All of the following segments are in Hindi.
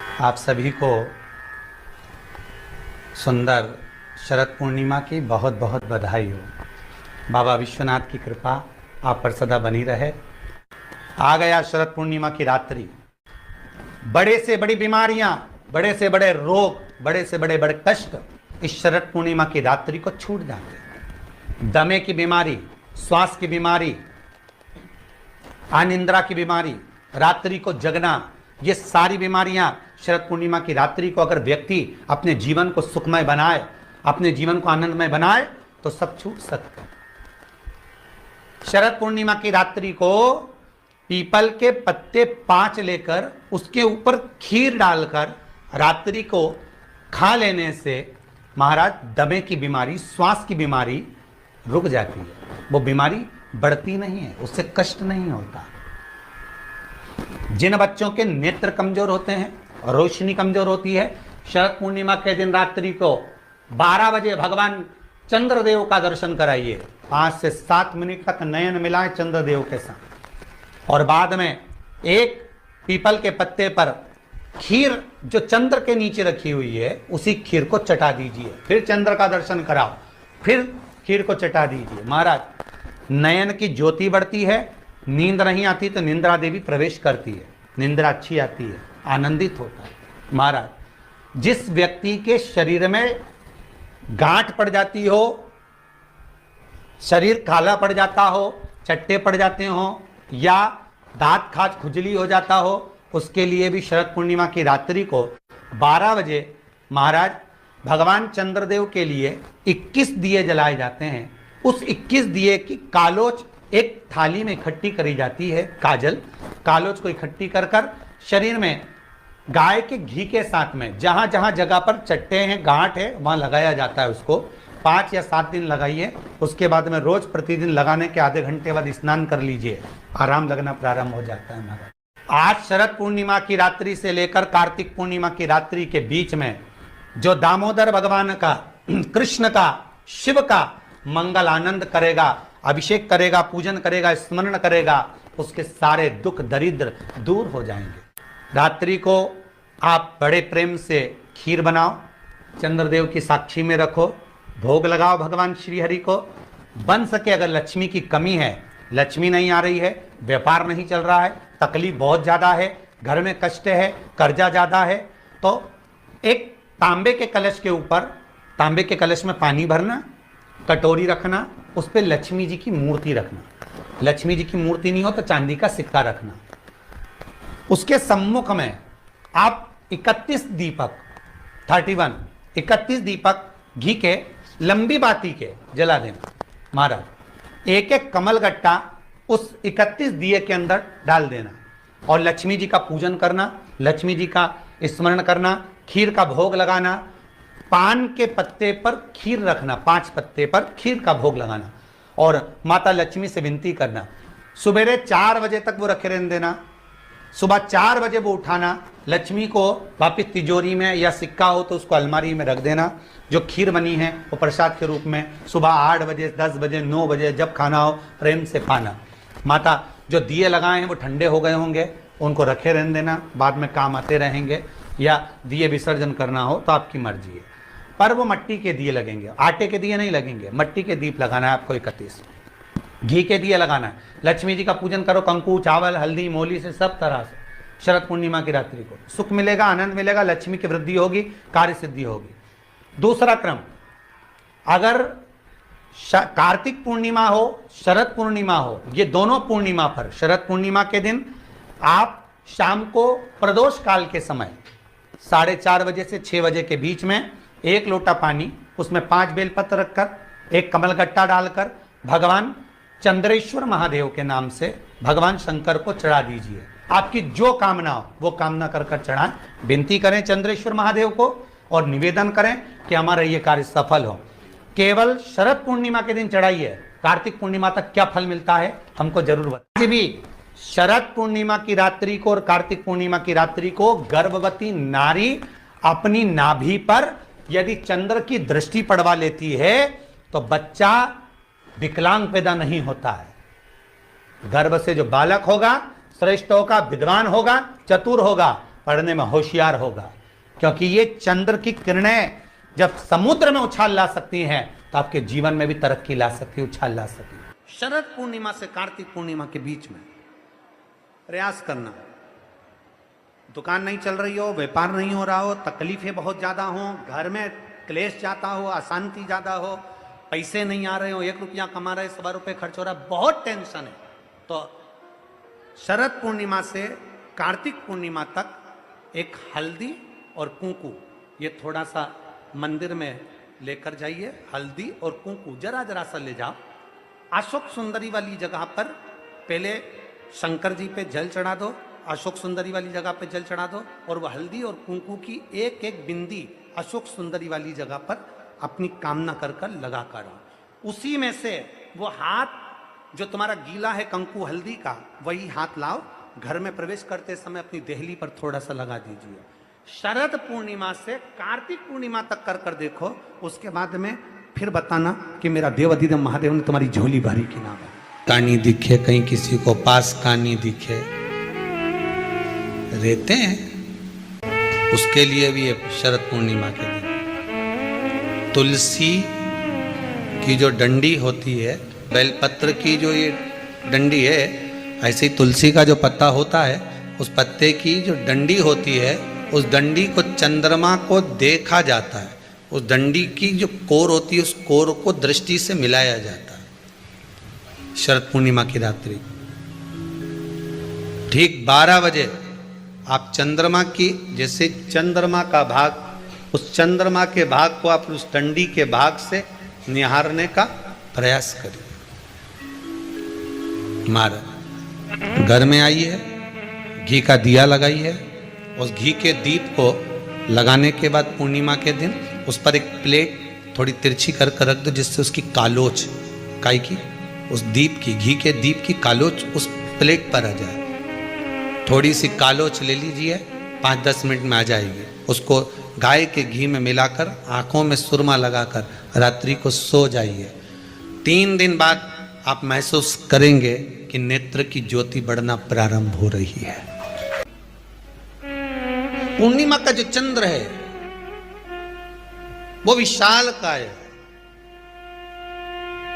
आप सभी को सुंदर शरद पूर्णिमा की बहुत बहुत बधाई हो। बाबा विश्वनाथ की कृपा आप पर सदा बनी रहे। आ गया शरद पूर्णिमा की रात्रि। बड़े से बड़ी बीमारियां, बड़े से बड़े रोग, बड़े से बड़े बड़े कष्ट इस शरद पूर्णिमा की रात्रि को छूट जाते हैं। दमे की बीमारी, श्वास की बीमारी, अनिद्रा की बीमारी, रात्रि को जगना, ये सारी बीमारियां शरद पूर्णिमा की रात्रि को अगर व्यक्ति अपने जीवन को सुखमय बनाए, अपने जीवन को आनंदमय बनाए तो सब छूट सकते हैं। शरद पूर्णिमा की रात्रि को पीपल के पत्ते 5 लेकर उसके ऊपर खीर डालकर रात्रि को खा लेने से महाराज दमे की बीमारी, श्वास की बीमारी रुक जाती है। वो बीमारी बढ़ती नहीं है, उससे कष्ट नहीं होता। जिन बच्चों के नेत्र कमजोर होते हैं, रोशनी कमजोर होती है, शरद पूर्णिमा के दिन रात्रि को 12 बजे भगवान चंद्रदेव का दर्शन कराइए। 5 से 7 मिनट तक नयन मिलाएं चंद्रदेव के साथ और बाद में एक पीपल के पत्ते पर खीर जो चंद्र के नीचे रखी हुई है उसी खीर को चटा दीजिए। फिर चंद्र का दर्शन कराओ, फिर खीर को चटा दीजिए। महाराज नयन की ज्योति बढ़ती है, नींद नहीं आती तो निंद्रा देवी प्रवेश करती है, निंद्रा अच्छी आती है, आनंदित होता है। महाराज जिस व्यक्ति के शरीर में गांठ पड़ जाती हो, शरीर काला पड़ जाता हो, चट्टे पड़ जाते हो या दांत खाज खुजली हो जाता हो, उसके लिए भी शरद पूर्णिमा की रात्रि को 12 बजे महाराज भगवान चंद्रदेव के लिए 21 दिए जलाए जाते हैं। उस 21 दिए की कालोच एक थाली में इकट्ठी करी जाती है। कालोच को इकट्ठी कर कर शरीर में गाय के घी के साथ में जहां जहां जगह पर चट्टे हैं, गांठ है, वहां लगाया जाता है। उसको 5 या 7 दिन लगाइए। उसके बाद में रोज प्रतिदिन लगाने के आधे घंटे बाद स्नान कर लीजिए, आराम लगना प्रारंभ हो जाता है। महाराज आज शरद पूर्णिमा की रात्रि से लेकर कार्तिक पूर्णिमा की रात्रि के बीच में जो दामोदर भगवान का, कृष्ण का, शिव का मंगल आनंद करेगा, अभिषेक करेगा, पूजन करेगा, स्मरण करेगा, उसके सारे दुख दरिद्र दूर हो जाएंगे। रात्रि को आप बड़े प्रेम से खीर बनाओ, चंद्रदेव की साक्षी में रखो, भोग लगाओ भगवान श्री हरि को। बन सके अगर लक्ष्मी की कमी है, लक्ष्मी नहीं आ रही है, व्यापार नहीं चल रहा है, तकलीफ बहुत ज्यादा है, घर में कष्ट है, कर्जा ज्यादा है, तो एक तांबे के कलश के ऊपर, तांबे के कलश में पानी भरना, कटोरी रखना, उस पर लक्ष्मी जी की मूर्ति रखना। लक्ष्मी जी की मूर्ति नहीं हो तो चांदी का सिक्का रखना। उसके सम्मुख में आप 31 दीपक 31 दीपक घी के लंबी बाती के जला देना। महाराज एक एक कमल गट्टा उस 31 दिए के अंदर डाल देना और लक्ष्मी जी का पूजन करना, लक्ष्मी जी का स्मरण करना, खीर का भोग लगाना, पान के पत्ते पर खीर रखना, 5 पत्ते पर खीर का भोग लगाना और माता लक्ष्मी से विनती करना। सुबह 4 बजे तक वो रखे रहने देना, सुबह 4 बजे वो उठाना, लक्ष्मी को वापिस तिजोरी में या सिक्का हो तो उसको अलमारी में रख देना। जो खीर बनी है वो प्रसाद के रूप में सुबह 8 बजे, 10 बजे, 9 बजे जब खाना हो प्रेम से पाना। माता जो दिए लगाए हैं वो ठंडे हो गए होंगे, उनको रखे रहने देना, बाद में काम आते रहेंगे, या दिए विसर्जन करना हो तो आपकी मर्जी है। पर वो मिट्टी के दिए लगेंगे, आटे के दिए नहीं लगेंगे, मिट्टी के दीप लगाना है आपको। 31 घी के दिए लगाना है। लक्ष्मी जी का पूजन करो, कंकु, चावल, हल्दी, मोली से, सब तरह से। शरद पूर्णिमा की रात्रि को सुख मिलेगा, आनंद मिलेगा, लक्ष्मी की वृद्धि होगी, कार्य सिद्धि होगी। दूसरा क्रम, अगर कार्तिक पूर्णिमा हो, शरद पूर्णिमा हो, ये दोनों पूर्णिमा पर शरद पूर्णिमा के दिन आप शाम को प्रदोष काल के समय 4:30 बजे से 6 बजे के बीच में 1 लोटा पानी, उसमें 5 बेलपत्र रखकर, एक कमलगट्टा डालकर भगवान चंद्रेश्वर महादेव के नाम से भगवान शंकर को चढ़ा दीजिए। आपकी जो कामना हो वो कामना कर कर चढ़ाएं, विनती करें चंद्रेश्वर महादेव को और निवेदन करें कि हमारा ये कार्य सफल हो। केवल शरद पूर्णिमा के दिन चढ़ाइए, कार्तिक पूर्णिमा तक क्या फल मिलता है हमको जरूर बताइए। भी शरद पूर्णिमा की रात्रि को और कार्तिक पूर्णिमा की रात्रि को गर्भवती नारी अपनी नाभि पर यदि चंद्र की दृष्टि पड़वा लेती है तो बच्चा विकलांग पैदा नहीं होता है। गर्भ से जो बालक होगा श्रेष्ठ होगा, विद्वान होगा, चतुर होगा, पढ़ने में होशियार होगा, क्योंकि ये चंद्र की किरणें जब समुद्र में उछाल ला सकती हैं तो आपके जीवन में भी तरक्की ला सकती है, उछाल ला सकती है। शरद पूर्णिमा से कार्तिक पूर्णिमा के बीच में प्रयास करना। दुकान नहीं चल रही हो, व्यापार नहीं हो रहा हो, तकलीफें बहुत ज्यादा हो, घर में क्लेश जाता हो, अशांति ज्यादा हो, पैसे नहीं आ रहे हो, 1 रुपया कमा रहे 100 रुपये खर्च हो रहा है, बहुत टेंशन है, तो शरद पूर्णिमा से कार्तिक पूर्णिमा तक एक हल्दी और कुंकू ये थोड़ा सा मंदिर में लेकर जाइए। हल्दी और कुंकू जरा जरा सा ले जाओ, अशोक सुंदरी वाली जगह पर पहले शंकर जी पे जल चढ़ा दो, अशोक सुंदरी वाली जगह पे जल चढ़ा दो, और वह हल्दी और कुंकू की एक एक बिंदी अशोक सुंदरी वाली जगह पर अपनी कामना कर कर लगा कर आओ। उसी में से वो हाथ जो तुम्हारा गीला है कंकु हल्दी का, वही हाथ लाओ, घर में प्रवेश करते समय अपनी देहली पर थोड़ा सा लगा दीजिए। शरद पूर्णिमा से कार्तिक पूर्णिमा तक कर कर देखो, उसके बाद में फिर बताना कि मेरा देव अधिदेव महादेव ने तुम्हारी झोली भरी कि ना भरी। कानी दिखे कहीं किसी को पास कानी दिखे, रहते हैं, उसके लिए भी शरद पूर्णिमा के दिन तुलसी की जो डंडी होती है, बेलपत्र की जो ये डंडी है, ऐसे ही तुलसी का जो पत्ता होता है, उस पत्ते की जो डंडी होती है, उस डंडी को चंद्रमा को देखा जाता है, उस डंडी की जो कोर होती है, उस कोर को दृष्टि से मिलाया जाता है। शरद पूर्णिमा की रात्रि ठीक 12 बजे आप चंद्रमा की, जैसे चंद्रमा का भाग, उस चंद्रमा के भाग को आप उस डंडी के भाग से निहारने का प्रयास करिए। महाराज घर में आइए, घी का दिया लगाइए, उस घी के दीप को लगाने के बाद पूर्णिमा के दिन उस पर एक प्लेट थोड़ी तिरछी कर कर रख दो, जिससे उसकी कालोच काई की, उस दीप की, घी के दीप की कालोच उस प्लेट पर आ जाए। थोड़ी सी कालोच ले लीजिए, 5-10 मिनट में आ जाएगी। उसको गाय के घी में मिलाकर आंखों में सुरमा लगाकर रात्रि को सो जाइए। 3 दिन बाद आप महसूस करेंगे कि नेत्र की ज्योति बढ़ना प्रारंभ हो रही है। पूर्णिमा का जो चंद्र है वो विशाल का है,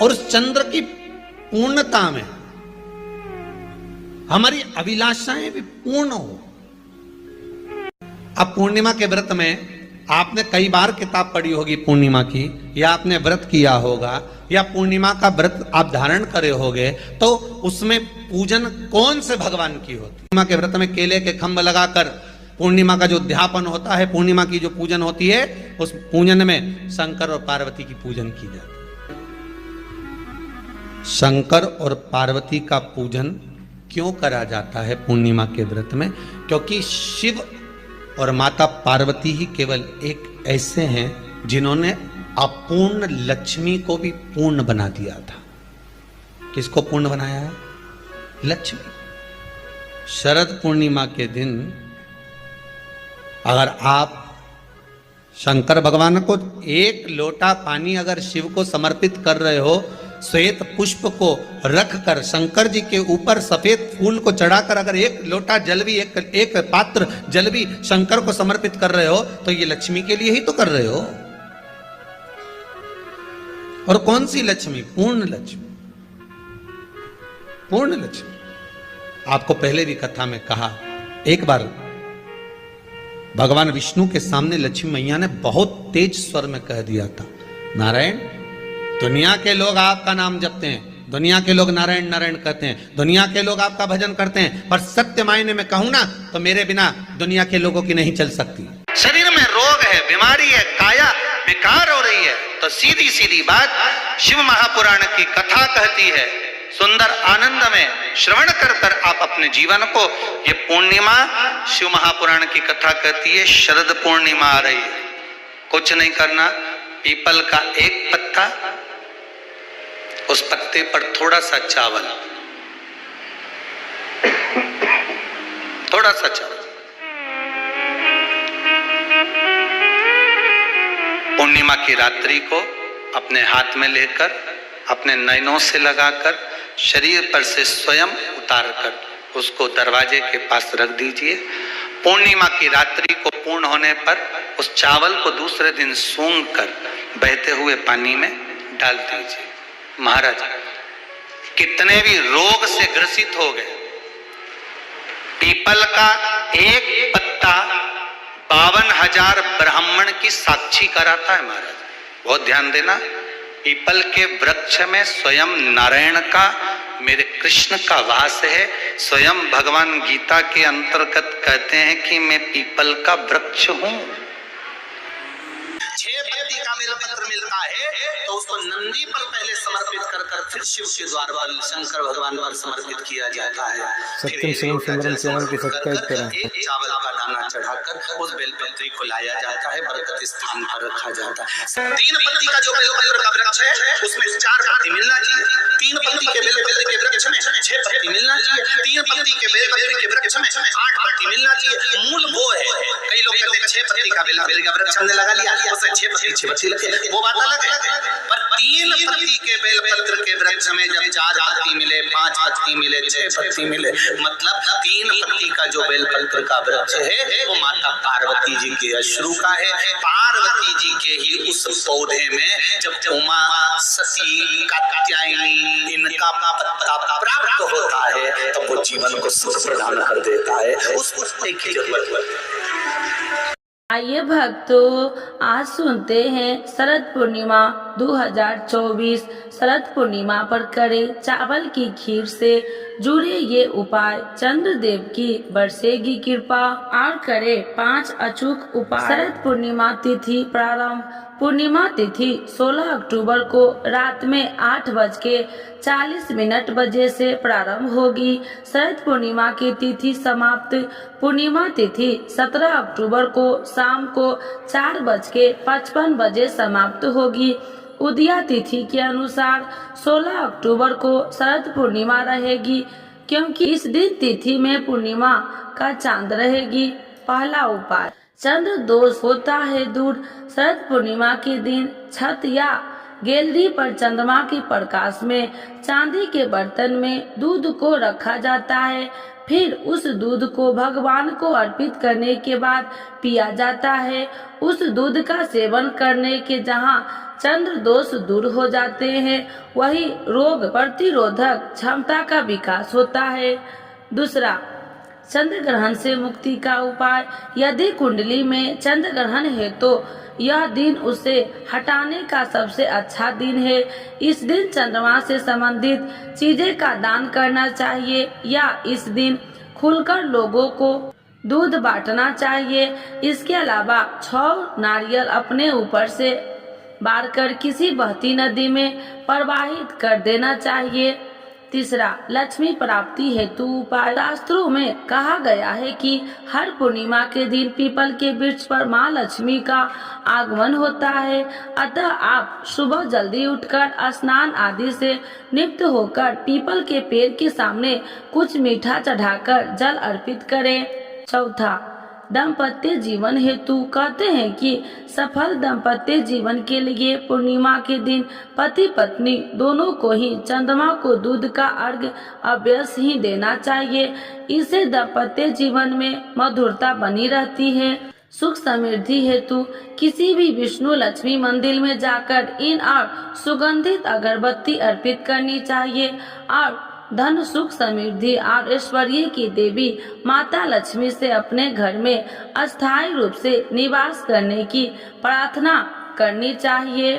और उस चंद्र की पूर्णता में हमारी अभिलाषाएं भी पूर्ण हो। अब पूर्णिमा के व्रत में आपने कई बार किताब पढ़ी होगी पूर्णिमा की, या आपने व्रत किया होगा, या पूर्णिमा का व्रत आप धारण करे होगे, तो उसमें पूजन कौन से भगवान की होती? पूर्णिमा के व्रत में केले के खंभ लगाकर पूर्णिमा का जो अध्यापन होता है, पूर्णिमा की जो पूजन होती है, उस पूजन में शंकर और पार्वती की पूजन की जाती है। शंकर और पार्वती का पूजन क्यों करा जाता है पूर्णिमा के व्रत में? क्योंकि शिव और माता पार्वती ही केवल एक ऐसे हैं जिन्होंने अपूर्ण लक्ष्मी को भी पूर्ण बना दिया था। किसको पूर्ण बनाया है? लक्ष्मी। शरद पूर्णिमा के दिन अगर आप शंकर भगवान को 1 लोटा पानी अगर शिव को समर्पित कर रहे हो, श्वेत पुष्प को रख कर शंकर जी के ऊपर सफेद फूल को चढ़ाकर अगर 1 लोटा जल भी, एक पात्र जल भी शंकर को समर्पित कर रहे हो, तो ये लक्ष्मी के लिए ही तो कर रहे हो। और कौन सी लक्ष्मी? पूर्ण लक्ष्मी। पूर्ण लक्ष्मी। आपको पहले भी कथा में कहा, एक बार भगवान विष्णु के सामने लक्ष्मी मैया ने बहुत तेज स्वर में कह दिया था, नारायण, दुनिया के लोग आपका नाम जपते हैं, दुनिया के लोग नारायण नारायण कहते हैं, दुनिया के लोग आपका भजन करते हैं, पर सत्य मायने में कहूं ना तो मेरे बिना दुनिया के लोगों की नहीं चल सकती। शरीर में रोग है, बीमारी है, काया बेकार हो रही है, तो सीधी सीधी बात शिव महापुराण की कथा कहती है, सुंदर आनंद में श्रवण कर कर आप अपने जीवन को, ये पूर्णिमा शिव महापुराण की कथा कहती है, शरद पूर्णिमा आ रही है, कुछ नहीं करना, पीपल का एक पत्ता, उस पत्ते पर थोड़ा सा चावल, थोड़ा सा चावल, पूर्णिमा की रात्रि को अपने हाथ में लेकर अपने नयनों से लगाकर शरीर पर से स्वयं उतार कर उसको दरवाजे के पास रख दीजिए पूर्णिमा की रात्रि को पूर्ण होने पर उस चावल को दूसरे दिन सूंघ कर बहते हुए पानी में डाल दीजिए। महाराज कितने भी रोग से ग्रसित हो गए, पीपल का एक पत्ता 52,000 ब्राह्मण की साक्षी कराता है। महाराज बहुत ध्यान देना, पीपल के वृक्ष में स्वयं नारायण का, मेरे कृष्ण का वास है। स्वयं भगवान गीता के अंतर्गत कहते हैं कि मैं पीपल का वृक्ष हूं। 6 पत्ती का बेलपत्र मिलता है तो उसको नंदी पर पहले समर्पित कर फिर शिव के द्वार पर शंकर भगवान पर समर्पित किया जाता है। सत्यम शिवम सुंदरम चैनल को सब्सक्राइब करें। एक चावल का दाना चढ़ाकर उस बेलपत्री को लाया जाता है, बरकत स्थान पर रखा जाता है। 3 पत्ती का जो बेलपत्र का वृक्ष है उसमें 4 पत्ती मिलना चाहिए। 3 पत्ती के बेलपत्र के वृक्ष में 6 पत्ती मिलना चाहिए। 3 पत्ती के बेलपत्र के वृक्ष में 8 पत्ती मिलना चाहिए। मूल वो है, कई लोग कहते हैं 6 पत्ती का बेल का वृक्ष हमने लगा लिया, उसमें 6 पत्ती लगे, वो बात अलग है। पर 3 पत्ती के बेलपत्र के वृक्ष में जब 4 पत्ती मिले, 5 पत्ती मिले, 6 पत्ती मिले, मतलब 3 पत्ती का जो बेलपत्र का वृक्ष है वो माता पार्वती जी के अश्रु का है। पार्वती जी के ही उस पौधे में जब उमा, सती, कात्यायनी इनका पत्ता प्राप्त होता है तब वो जीवन को सुख प्रदान कर देता है। उस पत्ते की जरूरत है। आइए भक्तों, आज सुनते हैं शरद पूर्णिमा 2024 शरद पूर्णिमा पर करें चावल की खीर से जुड़े ये उपाय, चंद्रदेव की बरसेगी कृपा और करे 5 अचूक उपाय। शरद पूर्णिमा तिथि प्रारंभ। पूर्णिमा तिथि 16 अक्टूबर को रात में 8:40 बजे से प्रारंभ होगी। शरद पूर्णिमा की तिथि समाप्त। पूर्णिमा तिथि 17 अक्टूबर को शाम को 4:55 बजे समाप्त होगी। उदया तिथि के अनुसार 16 अक्टूबर को शरद पूर्णिमा रहेगी, क्योंकि इस दिन तिथि में पूर्णिमा का चांद रहेगी। पहला उपाय, चंद्र दोष होता है दूर। शरद पूर्णिमा के दिन छत या गैलरी पर चंद्रमा के प्रकाश में चांदी के बर्तन में दूध को रखा जाता है। फिर उस दूध को भगवान को अर्पित करने के बाद पिया जाता है। उस दूध का सेवन करने के जहाँ चंद्र दोष दूर हो जाते हैं, वही रोग प्रतिरोधक क्षमता का विकास होता है। दूसरा, चंद्र ग्रहण से मुक्ति का उपाय। यदि कुंडली में चंद्र ग्रहण है तो यह दिन उसे हटाने का सबसे अच्छा दिन है। इस दिन चंद्रमा से संबंधित चीजें का दान करना चाहिए या इस दिन खुलकर लोगों को दूध बांटना चाहिए। इसके अलावा 6 नारियल अपने ऊपर से बारकर किसी बहती नदी में प्रवाहित कर देना चाहिए। तीसरा, लक्ष्मी प्राप्ति हेतु उपाय। शास्त्रों में कहा गया है कि हर पूर्णिमा के दिन पीपल के वृक्ष पर माँ लक्ष्मी का आगमन होता है। अतः आप सुबह जल्दी उठकर स्नान आदि से निवृत्त होकर पीपल के पेड़ के सामने कुछ मीठा चढ़ाकर जल अर्पित करें। चौथा, दाम्पत्य जीवन हेतु। कहते हैं कि सफल दाम्पत्य जीवन के लिए पूर्णिमा के दिन पति पत्नी दोनों को ही चंद्रमा को दूध का अर्घ्य अवश्य ही देना चाहिए। इससे दाम्पत्य जीवन में मधुरता बनी रहती है। सुख समृद्धि हेतु किसी भी विष्णु लक्ष्मी मंदिर में जाकर इन और सुगंधित अगरबत्ती अर्पित करनी चाहिए और धन, सुख, समृद्धि और ऐश्वर्य की देवी माता लक्ष्मी से अपने घर में अस्थायी रूप से निवास करने की प्रार्थना करनी चाहिए।